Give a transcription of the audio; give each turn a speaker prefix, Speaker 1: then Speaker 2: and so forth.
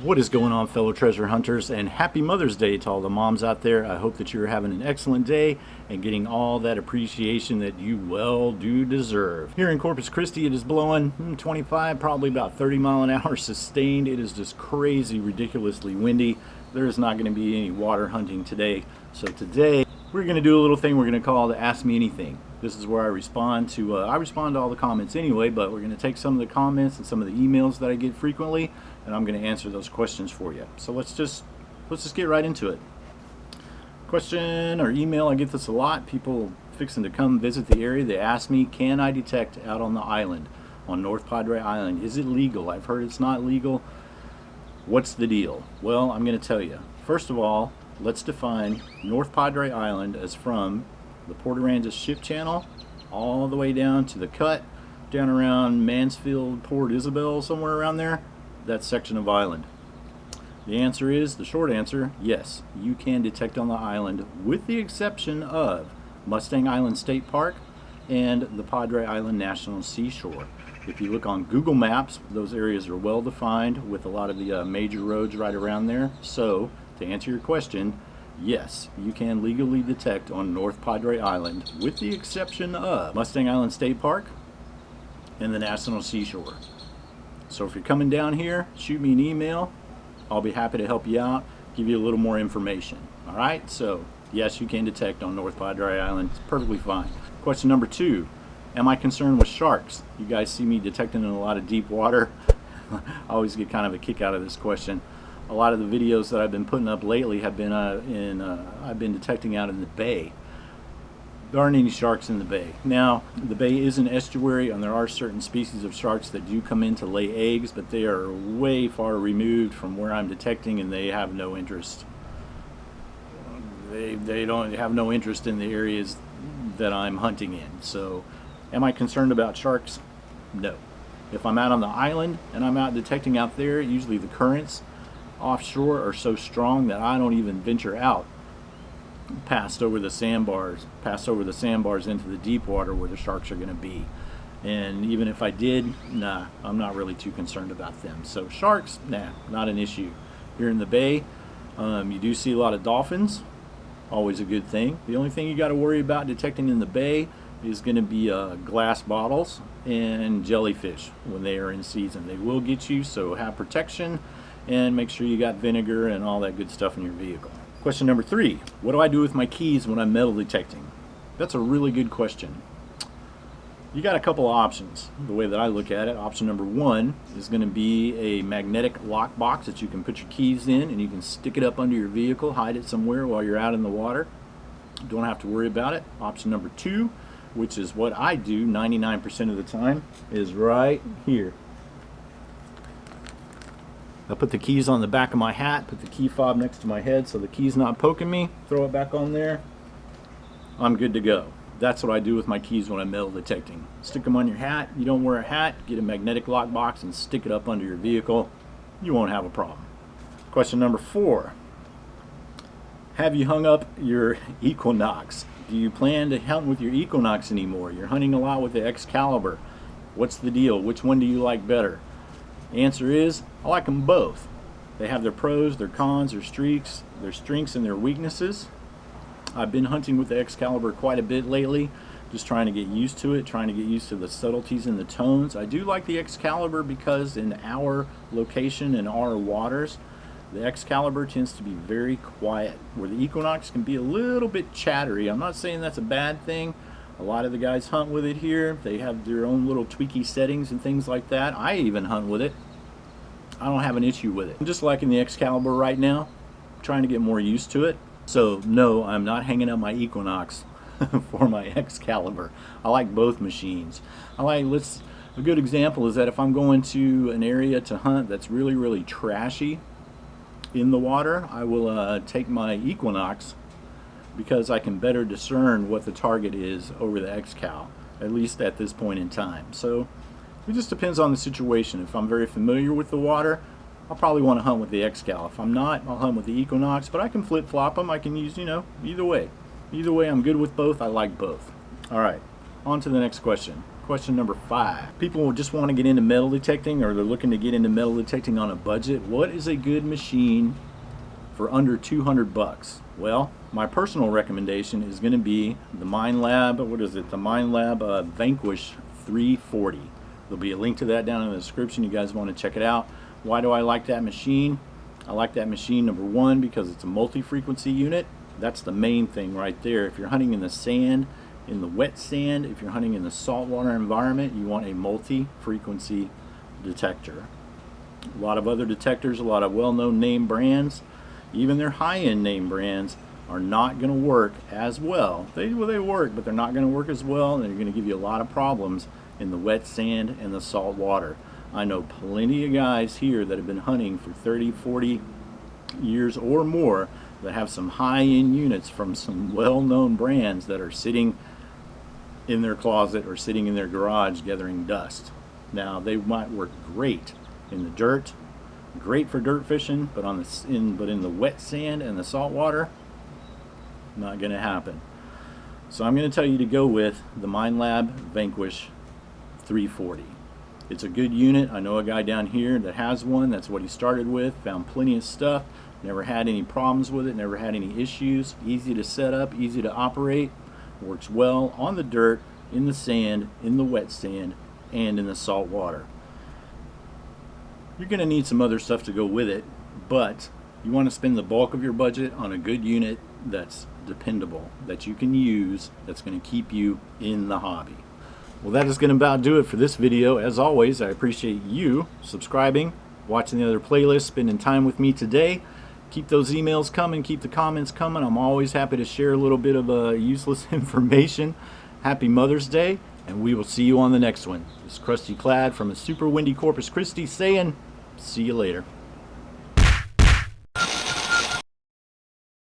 Speaker 1: What is going on, fellow treasure hunters, and happy Mother's Day to all the moms out there. I hope that you're having an excellent day and getting all that appreciation that you well do deserve. Here in Corpus Christi, it is blowing 25, probably about 30 mile an hour sustained. It is just crazy, ridiculously windy. There is not going to be any water hunting today. So today, we're going to do a little thing we're going to call the Ask Me Anything. This is where I respond to all the comments anyway, but we're going to take some of the comments and some of the emails that I get frequently, and I'm going to answer those questions for you. So let's just get right into it. Question or email, I get this a lot. People fixing to come visit the area, they ask me, can I detect out on the island, on North Padre Island? Is it legal? I've heard it's not legal. What's the deal? Well, I'm going to tell you. First of all, let's define North Padre Island as from the Port Aransas ship channel all the way down to the cut, down around Mansfield, Port Isabel, somewhere around there. That section of island. The short answer, yes, you can detect on the island, with the exception of Mustang Island State Park and the Padre Island National Seashore. If you look on Google Maps, those areas are well defined with a lot of the major roads right around there. So, to answer your question, yes, you can legally detect on North Padre Island, with the exception of Mustang Island State Park and the National Seashore. So if you're coming down here, shoot me an email. I'll be happy to help you out, give you a little more information. All right, so yes, you can detect on North Padre Island. It's perfectly fine. Question number 2, am I concerned with sharks? You guys see me detecting in a lot of deep water. I always get kind of a kick out of this question. A lot of the videos that I've been putting up lately have been I've been detecting out in the bay. There aren't any sharks in the bay. Now, the bay is an estuary, and there are certain species of sharks that do come in to lay eggs, but they are way far removed from where I'm detecting, and they have no interest. They don't have no interest in the areas that I'm hunting in. So, am I concerned about sharks? No. If I'm out on the island and I'm out detecting out there, usually the currents offshore are so strong that I don't even venture out past over the sandbars into the deep water where the sharks are going to be. And even if I did, nah, I'm not really too concerned about them. So sharks, nah, not an issue. Here in the bay, you do see a lot of dolphins, always a good thing. The only thing you got to worry about detecting in the bay is going to be glass bottles and jellyfish when they are in season. They will get you, so have protection and make sure you got vinegar and all that good stuff in your vehicle. Question number 3, what do I do with my keys when I'm metal detecting? That's a really good question. You got a couple of options. The way that I look at it, option number 1 is going to be a magnetic lock box that you can put your keys in, and you can stick it up under your vehicle, hide it somewhere while you're out in the water. Don't have to worry about it. Option number 2, which is what I do 99% of the time, is right here. I put the keys on the back of my hat, put the key fob next to my head so the key's not poking me, throw it back on there, I'm good to go. That's what I do with my keys when I'm metal detecting. Stick them on your hat. You don't wear a hat, get a magnetic lock box and stick it up under your vehicle. You won't have a problem. Question number 4, have you hung up your Equinox? Do you plan to hunt with your Equinox anymore? You're hunting a lot with the Excalibur. What's the deal? Which one do you like better? Answer is, I like them both. They have their pros, their cons, their streaks, their strengths, and their weaknesses. I've been hunting with the Excalibur quite a bit lately, just trying to get used to it, trying to get used to the subtleties and the tones. I do like the Excalibur because in our location and our waters, the Excalibur tends to be very quiet, where the Equinox can be a little bit chattery. I'm not saying that's a bad thing. A lot of the guys hunt with it here. They have their own little tweaky settings and things like that. I even hunt with it. I don't have an issue with it. I'm just liking the Excalibur right now. I'm trying to get more used to it. So no, I'm not hanging up my Equinox for my Excalibur. I like both machines. A good example is that if I'm going to an area to hunt that's really, really trashy in the water, I will take my Equinox, because I can better discern what the target is over the Excal, at least at this point in time. So it just depends on the situation. If I'm very familiar with the water, I'll probably want to hunt with the Excal. If I'm not, I'll hunt with the Equinox, but I can flip-flop them. I can use, either way. Either way, I'm good with both. I like both. All right, on to the next question. Question number 5. People will just want to get into metal detecting, or they're looking to get into metal detecting on a budget. What is a good machine for under 200 bucks? Well, my personal recommendation is going to be the Minelab, what is it? The Minelab Vanquish 340. There'll be a link to that down in the description. You guys want to check it out. Why do I like that machine? I like that machine, number one, because it's a multi-frequency unit. That's the main thing right there. If you're hunting in the sand, in the wet sand, if you're hunting in the saltwater environment, you want a multi-frequency detector. A lot of other detectors, a lot of well-known name brands, even their high-end name brands, are not going to work as well. They work, but they're not going to work as well, and they're going to give you a lot of problems in the wet sand and the salt water. I know plenty of guys here that have been hunting for 30, 40 years or more that have some high-end units from some well-known brands that are sitting in their closet or sitting in their garage gathering dust. Now, they might work great in the dirt, great for dirt fishing, but in the wet sand and the salt water, not going to happen. So I'm going to tell you to go with the Minelab Vanquish 340. It's a good unit. I know a guy down here that has one. That's what he started with. Found plenty of stuff. Never had any problems with it. Never had any issues. Easy to set up, easy to operate. Works well on the dirt, in the sand, in the wet sand, and in the salt water. You're going to need some other stuff to go with it, but you want to spend the bulk of your budget on a good unit that's dependable, that you can use, that's going to keep you in the hobby. Well, that is going to about do it for this video. As always, I appreciate you subscribing, watching the other playlists, spending time with me today. Keep those emails coming, keep the comments coming. I'm always happy to share a little bit of useless information. Happy Mother's Day, and we will see you on the next one. This is CrustyClad from a super windy Corpus Christi saying, see you later.